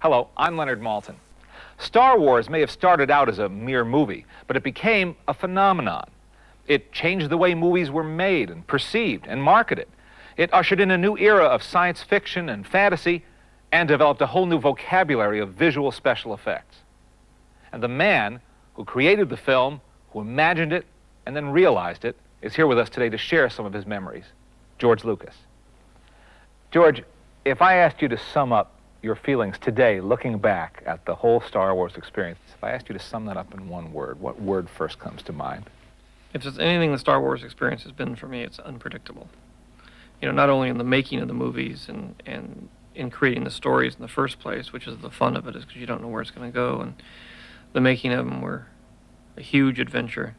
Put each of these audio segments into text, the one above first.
Hello, I'm Leonard Maltin. Star Wars may have started out as a mere movie, but it became a phenomenon. It changed the way movies were made and perceived and marketed. It ushered in a new era of science fiction and fantasy and developed a whole new vocabulary of visual special effects. And the man who created the film, who imagined it and then realized it, is here with us today to share some of his memories. George Lucas. George, if I asked you to sum up your feelings today, looking back at the whole Star Wars experience, if I asked you to sum that up in one word, what word first comes to mind? If there's anything the Star Wars experience has been for me, it's unpredictable. You know, not only in the making of the movies and in creating the stories in the first place, which is the fun of it, is because you don't know where it's going to go, and the making of them were a huge adventure.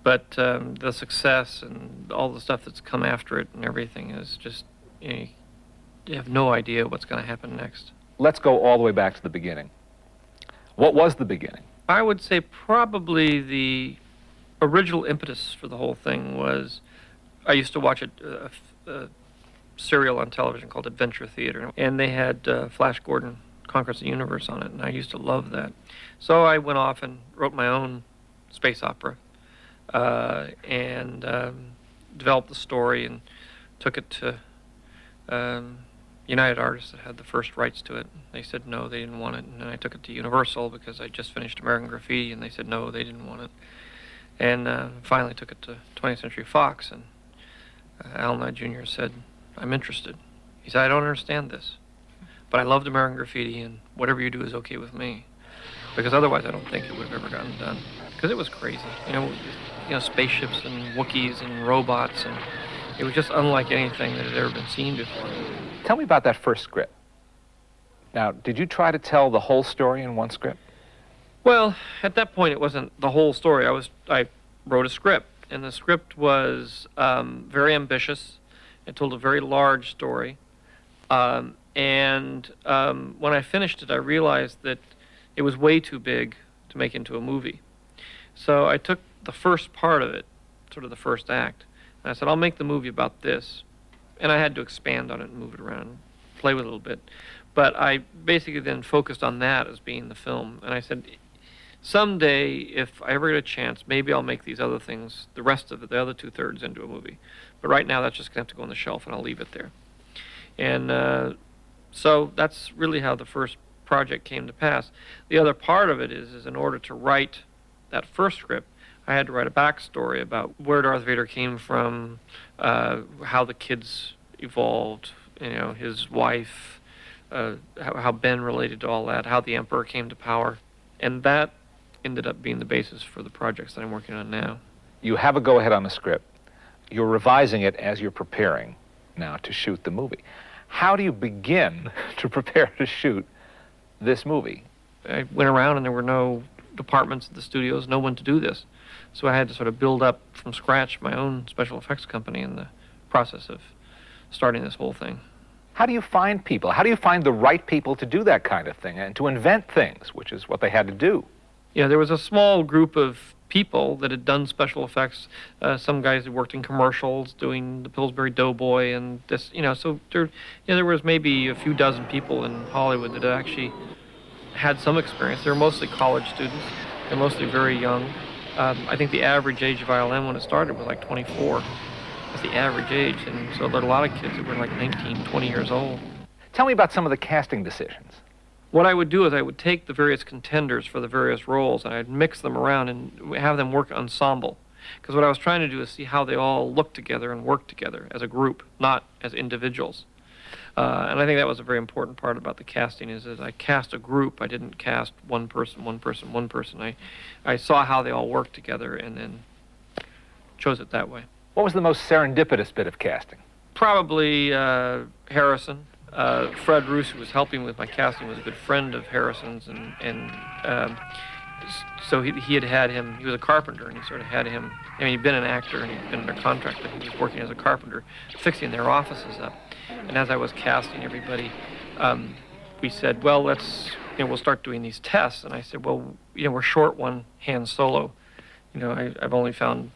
But the success and all the stuff that's come after it and everything is just, you have no idea what's going to happen next. Let's go all the way back to the beginning. What was the beginning? I would say probably the original impetus for the whole thing was, I used to watch a serial on television called Adventure Theater, and they had Flash Gordon Conquers the Universe on it, and I used to love that. So I went off and wrote my own space opera and developed the story and took it to United Artists that had the first rights to it. They said no, they didn't want it, and then I took it to Universal because I just finished American Graffiti, and they said no, they didn't want it. And finally took it to 20th Century Fox, and Al Nye Jr. said, I'm interested. He said, I don't understand this, but I loved American Graffiti, and whatever you do is okay with me. Because otherwise I don't think it would have ever gotten done. Because it was crazy. You know, spaceships and Wookiees and robots, and it was just unlike anything that had ever been seen before. Tell me about that first script. Now, did you try to tell the whole story in one script? Well, at that point, it wasn't the whole story. I wrote a script, and the script was very ambitious. It told a very large story. And when I finished it, I realized that it was way too big to make into a movie. So I took the first part of it, sort of the first act, and I said, I'll make the movie about this. And I had to expand on it and move it around, play with it a little bit. But I basically then focused on that as being the film. And I said, someday, if I ever get a chance, maybe I'll make these other things, the rest of it, the other two-thirds, into a movie. But right now, that's just going to have to go on the shelf, and I'll leave it there. And so that's really how the first project came to pass. The other part of it is in order to write that first script, I had to write a backstory about where Darth Vader came from, how the kids evolved, his wife, how Ben related to all that, how the Emperor came to power. And that ended up being the basis for the projects that I'm working on now. You have a go-ahead on the script. You're revising it as you're preparing now to shoot the movie. How do you begin to prepare to shoot this movie? I went around and there were no departments at the studios, no one to do this. So I had to sort of build up from scratch my own special effects company in the process of starting this whole thing. How do you find people? How do you find the right people to do that kind of thing and to invent things, which is what they had to do? Yeah, there was a small group of people that had done special effects. Some guys that worked in commercials doing the Pillsbury Doughboy and this, so there was maybe a few dozen people in Hollywood that actually had some experience. They were mostly college students. They're mostly very young. I think the average age of ILM when it started was like 24. That's the average age, and so there are a lot of kids that were like 19, 20 years old. Tell me about some of the casting decisions. What I would do is I would take the various contenders for the various roles, and I'd mix them around and have them work ensemble. Because what I was trying to do is see how they all look together and work together as a group, not as individuals. And I think that was a very important part about the casting, is that I cast a group. I didn't cast one person, one person, one person. I saw how they all worked together and then chose it that way. What was the most serendipitous bit of casting? Probably Harrison. Fred Roos, who was helping with my casting, was a good friend of Harrison's, and so he had him. He was a carpenter, and he sort of had him. I mean, he'd been an actor and he'd been under contract, but he was working as a carpenter, fixing their offices up. And as I was casting everybody, we said, well, we'll start doing these tests. And I said, well, we're short one Han Solo. I've only found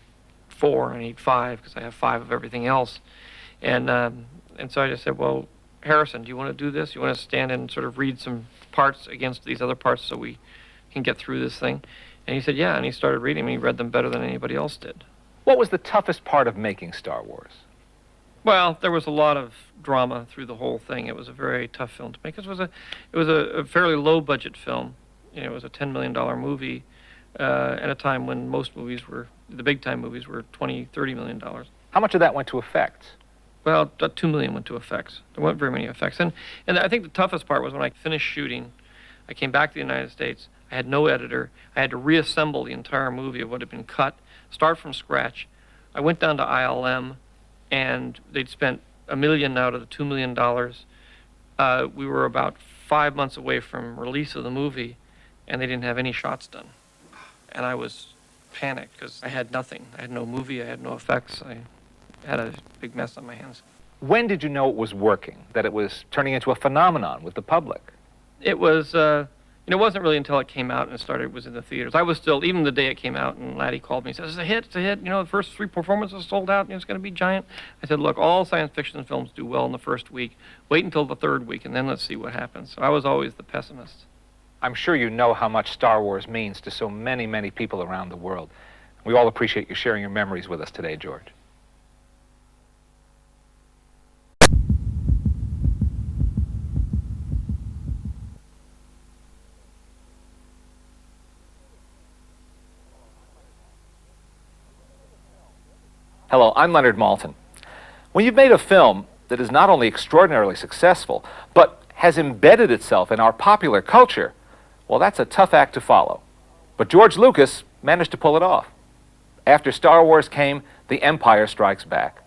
4, I need 5 because I have 5 of everything else. And so I just said, well, Harrison, do you want to do this? You want to stand and sort of read some parts against these other parts so we can get through this thing? And he said, yeah, and he started reading them. He read them better than anybody else did. What was the toughest part of making Star Wars? Well, there was a lot of drama through the whole thing. It was a very tough film to make. It was a fairly low-budget film. You know, it was a $10 million movie at a time when most movies were, the big-time movies were $20, $30 million. How much of that went to effects? Well, $2 million went to effects. There weren't very many effects. And I think the toughest part was when I finished shooting, I came back to the United States. I had no editor. I had to reassemble the entire movie of what had been cut, start from scratch. I went down to ILM, and they'd spent $1 million out of the $2 million. We were about 5 months away from release of the movie, and they didn't have any shots done. And I was panicked because I had nothing. I had no movie. I had no effects. I had a big mess on my hands. When did you know it was working, that it was turning into a phenomenon with the public? It was, it wasn't really until it came out and was in the theaters. I was still, even the day it came out, and Laddie called me and said, it's a hit, it's a hit. You know, the first 3 performances sold out, it's going to be giant. I said, look, all science fiction films do well in the first week. Wait until the 3rd week, and then let's see what happens. So I was always the pessimist. I'm sure you know how much Star Wars means to so many, many people around the world. We all appreciate you sharing your memories with us today, George. Hello, I'm Leonard Maltin. When you've made a film that is not only extraordinarily successful, but has embedded itself in our popular culture, well, that's a tough act to follow. But George Lucas managed to pull it off. After Star Wars came The Empire Strikes Back.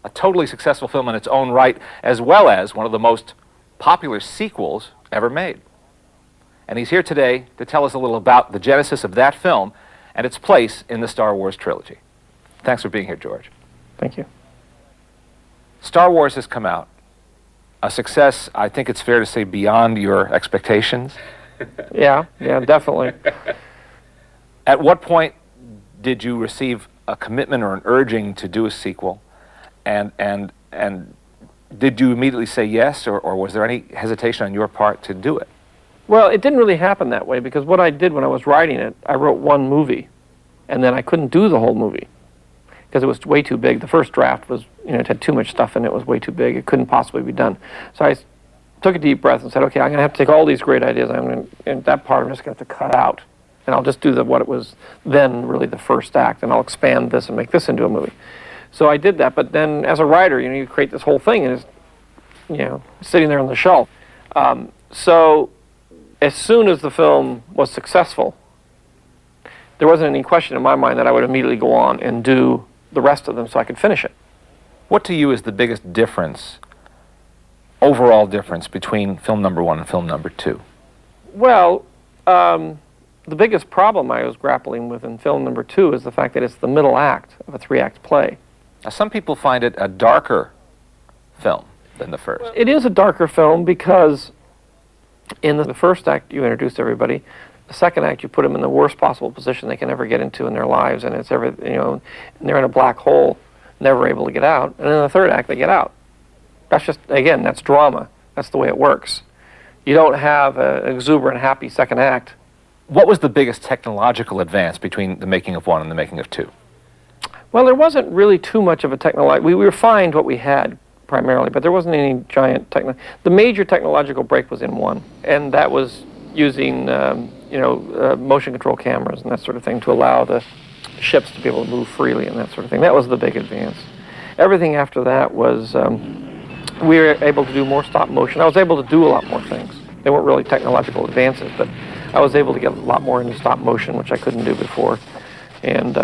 A totally successful film in its own right, as well as one of the most popular sequels ever made. And he's here today to tell us a little about the genesis of that film and its place in the Star Wars trilogy. Thanks for being here, George. Thank you. Star Wars has come out. A success, I think it's fair to say, beyond your expectations. Yeah, definitely. At what point did you receive a commitment or an urging to do a sequel? And did you immediately say yes, or was there any hesitation on your part to do it? Well, it didn't really happen that way, because what I did when I was writing it, I wrote one movie, and then I couldn't do the whole movie because it was way too big. The first draft was, it had too much stuff in it. It was way too big. It couldn't possibly be done. So I took a deep breath and said, okay, I'm going to have to take all these great ideas, and that part I'm just going to have to cut out, and I'll just do what it was then really the first act, and I'll expand this and make this into a movie. So I did that, but then as a writer, you create this whole thing, and it's, sitting there on the shelf. So as soon as the film was successful, there wasn't any question in my mind that I would immediately go on and do the rest of them so I could finish it. What to you is the biggest difference, overall difference, between film number 1 and film number 2? Well, the biggest problem I was grappling with in film number 2 is the fact that it's the middle act of a 3-act play. Now, some people find it a darker film than the first. It is a darker film because in the first act you introduce everybody. The second act you put them in the worst possible position they can ever get into in their lives, and it's and they're in a black hole, never able to get out. And in the third act they get out. That's just, again, that's drama. That's the way it works. You don't have an exuberant, happy second act. What was the biggest technological advance between the making of 1 and the making of 2? Well, there wasn't really too much of a technological. We refined what we had primarily, but there wasn't any giant technology. The major technological break was in 1, and that was using motion control cameras and that sort of thing to allow the ships to be able to move freely and that sort of thing. That was the big advance. Everything after that was we were able to do more stop motion. I was able to do a lot more things. They weren't really technological advances, but I was able to get a lot more into stop motion, which I couldn't do before, and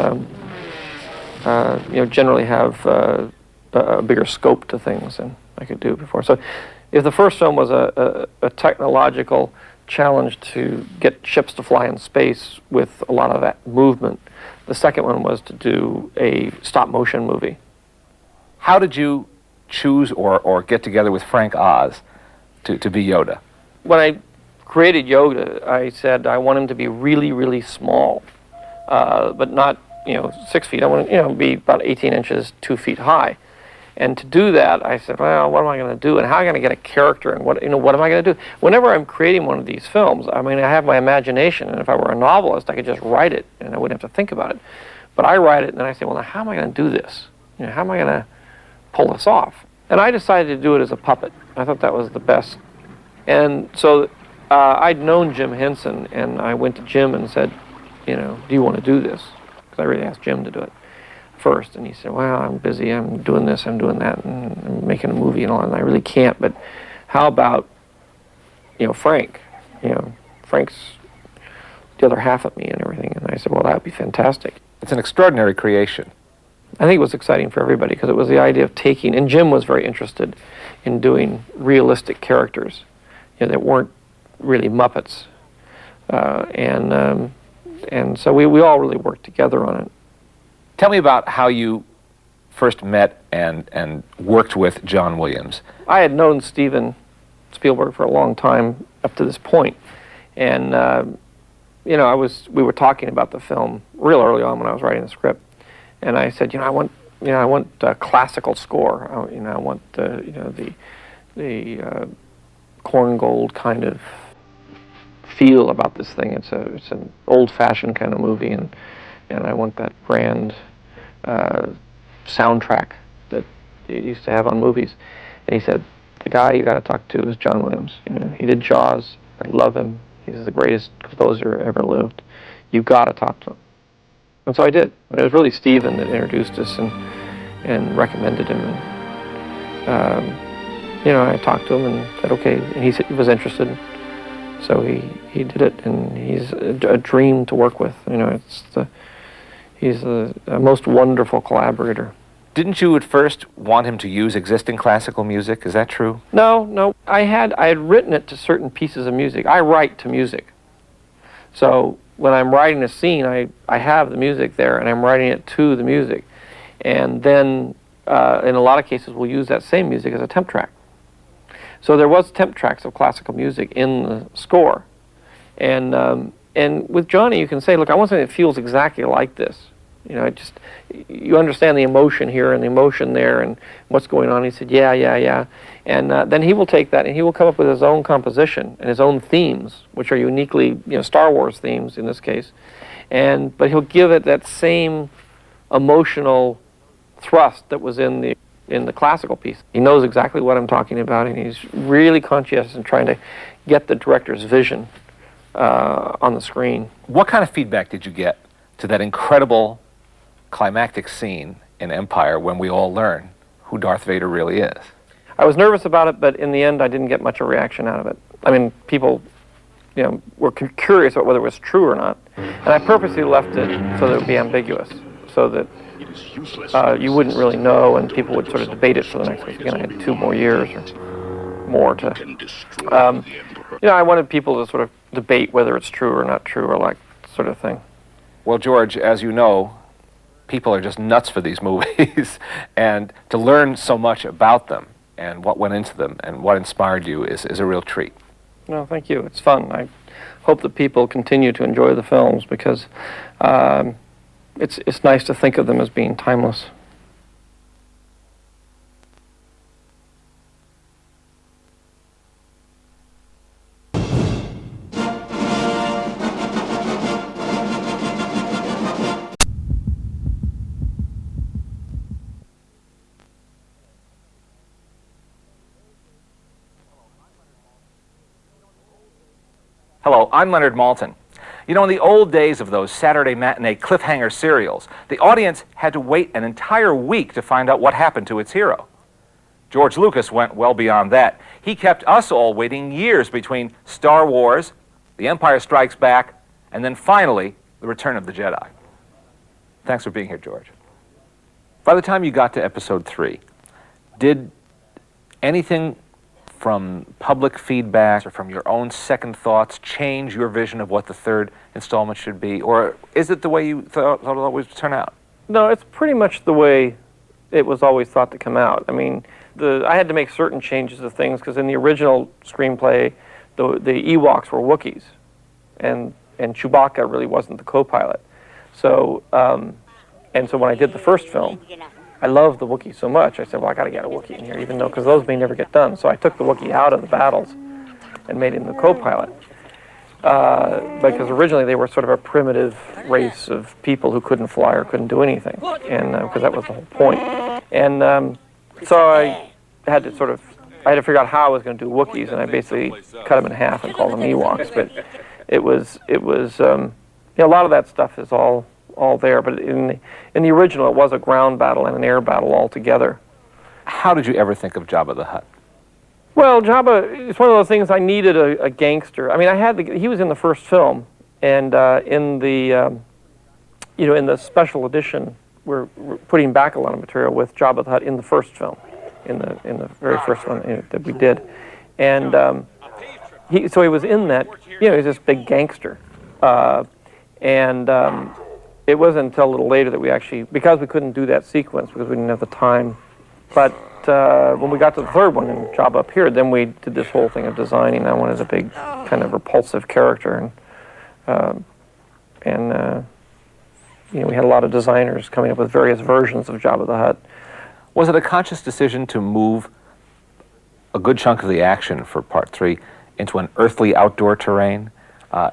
generally have a bigger scope to things than I could do before. So if the first film was a technological challenge to get ships to fly in space with a lot of that movement, the second one was to do a stop motion movie. How did you choose or get together with Frank Oz to be Yoda? When I created Yoda, I said I want him to be really, really small, but not 6 feet. I want him to be about 18 inches, 2 feet high. And to do that, I said, well, what am I going to do, and how am I going to get a character, and what am I going to do? Whenever I'm creating one of these films, I mean, I have my imagination, and if I were a novelist, I could just write it, and I wouldn't have to think about it. But I write it, and then I say, well, now how am I going to do this? How am I going to pull this off? And I decided to do it as a puppet. I thought that was the best. And so I'd known Jim Henson, and I went to Jim and said, do you want to do this? Because I really asked Jim to do it first, and he said, well, I'm busy, I'm doing this, I'm doing that, and I'm making a movie and all, and I really can't, but how about, Frank? Frank's the other half of me and everything. And I said, well, that would be fantastic. It's an extraordinary creation. I think it was exciting for everybody, because it was the idea of taking, and Jim was very interested in doing realistic characters, that weren't really Muppets. And so we all really worked together on it. Tell me about how you first met and worked with John Williams. I had known Steven Spielberg for a long time up to this point, and we were talking about the film real early on when I was writing the script, and I said, I want a classical score. I want the corn gold kind of feel about this thing. It's an old-fashioned kind of movie, and I want that grand soundtrack that you used to have on movies. And he said, the guy you got to talk to is John Williams. He did Jaws. I love him. He's the greatest composer ever lived. You've got to talk to him. And so I did. It was really Steven that introduced us and recommended him. And I talked to him and said, okay. And he was interested. So he did it, and he's a dream to work with. He's a most wonderful collaborator. Didn't you at first want him to use existing classical music? Is that true? No. I had written it to certain pieces of music. I write to music. So when I'm writing a scene, I have the music there, and I'm writing it to the music. And then in a lot of cases, we'll use that same music as a temp track. So there was temp tracks of classical music in the score. And with Johnny, you can say, look, I want something that feels exactly like this. You understand the emotion here and the emotion there and what's going on. He said, yeah. And then he will take that and he will come up with his own composition and his own themes, which are uniquely, Star Wars themes in this case. But he'll give it that same emotional thrust that was in the classical piece. He knows exactly what I'm talking about, and he's really conscientious in trying to get the director's vision on the screen. What kind of feedback did you get to that incredible climactic scene in Empire when we all learn who Darth Vader really is? I was nervous about it, but in the end I didn't get much of a reaction out of it. I mean, people were curious about whether it was true or not, and I purposely left it so that it would be ambiguous, so that you wouldn't really know, and people would sort of debate it for the next week. Again, I had 2 more years or more to... I wanted people to sort of debate whether it's true or not true, or like sort of thing. Well, George, as you know, people are just nuts for these movies, and to learn so much about them and what went into them and what inspired you is a real treat. No, thank you. It's fun. I hope that people continue to enjoy the films, because it's nice to think of them as being timeless. Hello, I'm Leonard Maltin. In the old days of those Saturday matinee cliffhanger serials, the audience had to wait an entire week to find out what happened to its hero. George Lucas went well beyond that. He kept us all waiting years between Star Wars, The Empire Strikes Back, and then finally, The Return of the Jedi. Thanks for being here, George. By the time you got to Episode 3, did anything from public feedback or from your own second thoughts change your vision of what the third installment should be? Or is it the way you thought it always would turn out? No, it's pretty much the way it was always thought to come out. I mean, I had to make certain changes to things, because in the original screenplay, the Ewoks were Wookiees, and Chewbacca really wasn't the co-pilot. So, and so when I did the first film, I love the Wookiee so much, I said, well, I got to get a Wookiee in here, even though, because those may never get done. So I took the Wookiee out of the battles and made him the co-pilot. Because originally they were sort of a primitive race of people who couldn't fly or couldn't do anything, and because that was the whole point. And so I had to figure out how I was going to do Wookiees, and I basically cut them in half and called them Ewoks. But it was a lot of that stuff is all there. But in the original, it was a ground battle and an air battle all together. How did you ever think of Jabba the Hutt? Well, Jabba, it's one of those things. I needed a gangster. I mean, he was in the first film, and in the in the special edition, we're putting back a lot of material with Jabba the Hutt in the first film, in the very first one that we did, and so he was in that. He was this big gangster, and it wasn't until a little later that we actually, because we couldn't do that sequence because we didn't have the time, but. When we got to the third one and Jabba appeared, then we did this whole thing of designing that one as a big kind of repulsive character, and we had a lot of designers coming up with various versions of Jabba the Hutt. Was it a conscious decision to move a good chunk of the action for Part 3 into an earthly outdoor terrain?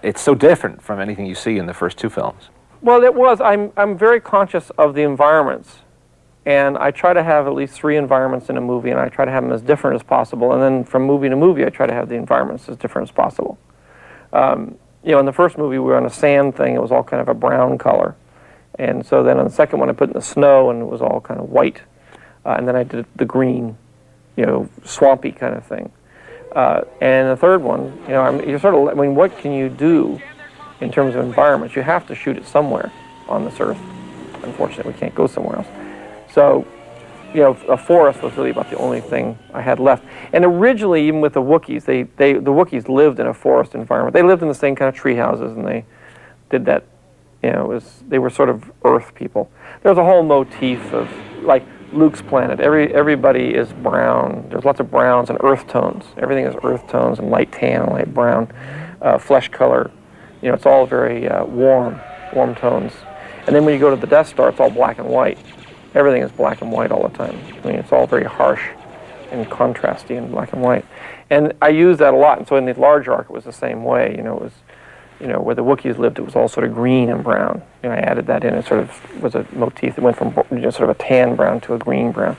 It's so different from anything you see in the first two films. Well, it was. I'm very conscious of the environments. And I try to have at least 3 environments in a movie, and I try to have them as different as possible. And then from movie to movie, I try to have the environments as different as possible. In the first movie, we were on a sand thing. It was all kind of a brown color. And so then on the second one, I put in the snow, and it was all kind of white. And then I did the green, swampy kind of thing. And the third one, what can you do in terms of environments? You have to shoot it somewhere on this earth. Unfortunately, we can't go somewhere else. So, a forest was really about the only thing I had left. And originally, even with the Wookiees, the Wookiees lived in a forest environment. They lived in the same kind of tree houses, and they did that. They were sort of Earth people. There's a whole motif of like Luke's planet. Everybody is brown. There's lots of browns and earth tones. Everything is earth tones and light tan and light brown, flesh color. It's all very warm tones. And then when you go to the Death Star, it's all black and white. Everything is black and white all the time. I mean, it's all very harsh and contrasty in black and white. And I use that a lot. And so in the large arc, it was the same way. It was, where the Wookiees lived, it was all sort of green and brown. I added that in. It sort of was a motif that went from sort of a tan brown to a green brown.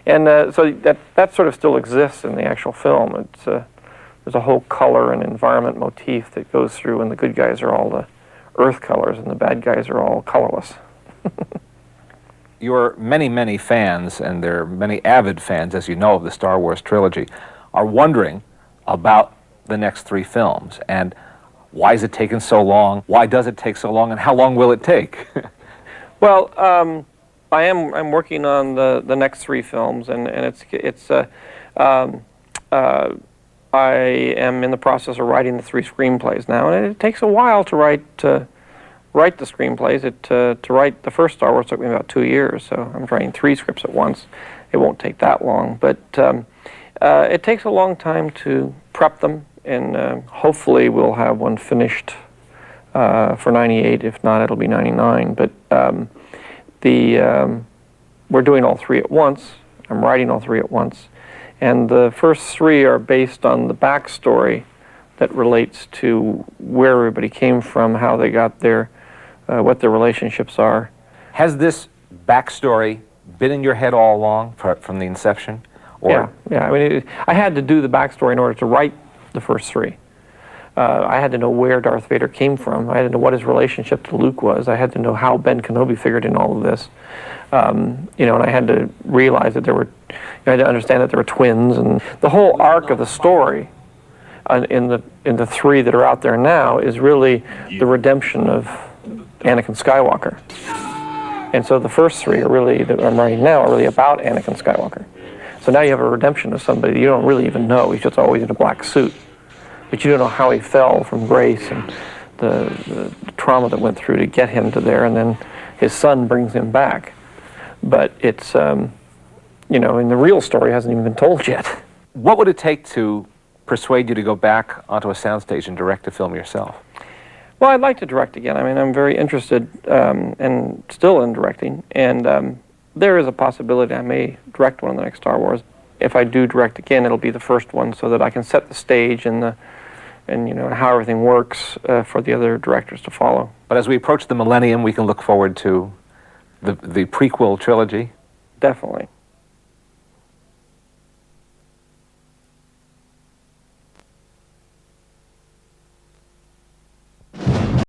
And so that sort of still exists in the actual film. There's a whole color and environment motif that goes through, and the good guys are all the earth colors, and the bad guys are all colorless. Your many, many fans, and there are many avid fans, as you know, of the Star Wars trilogy, are wondering about the next 3 films. And why is it taking so long? Why does it take so long? And how long will it take? Well, I'm working on the next 3 films, and I am in the process of writing the 3 screenplays now, and it takes a while to write the screenplays. To write the first Star Wars took me about 2 years, so I'm writing 3 scripts at once. It won't take that long, but it takes a long time to prep them, and hopefully we'll have one finished for 98. If not, it'll be 99. But we're doing all 3 at once. I'm writing all 3 at once, and the first 3 are based on the backstory that relates to where everybody came from, how they got there, what their relationships are. Has this backstory been in your head all along from the inception? Or? Yeah. I mean, I had to do the backstory in order to write the first 3. I had to know where Darth Vader came from. I had to know what his relationship to Luke was. I had to know how Ben Kenobi figured in all of this. And I had to realize that I had to understand that there were twins, and the whole arc of the story in the 3 that are out there now is really the redemption of Anakin Skywalker. And so the first 3 are really, that I'm writing now, are really about Anakin Skywalker. So now you have a redemption of somebody you don't really even know. He's just always in a black suit. But you don't know how he fell from grace and the trauma that went through to get him to there, and then his son brings him back. But it's, and the real story hasn't even been told yet. What would it take to persuade you to go back onto a soundstage and direct a film yourself? Well, I'd like to direct again. I mean, I'm very interested and still in directing. And there is a possibility I may direct one of the next Star Wars. If I do direct again, it'll be the first one so that I can set the stage and how everything works for the other directors to follow. But as we approach the millennium, we can look forward to the prequel trilogy. Definitely.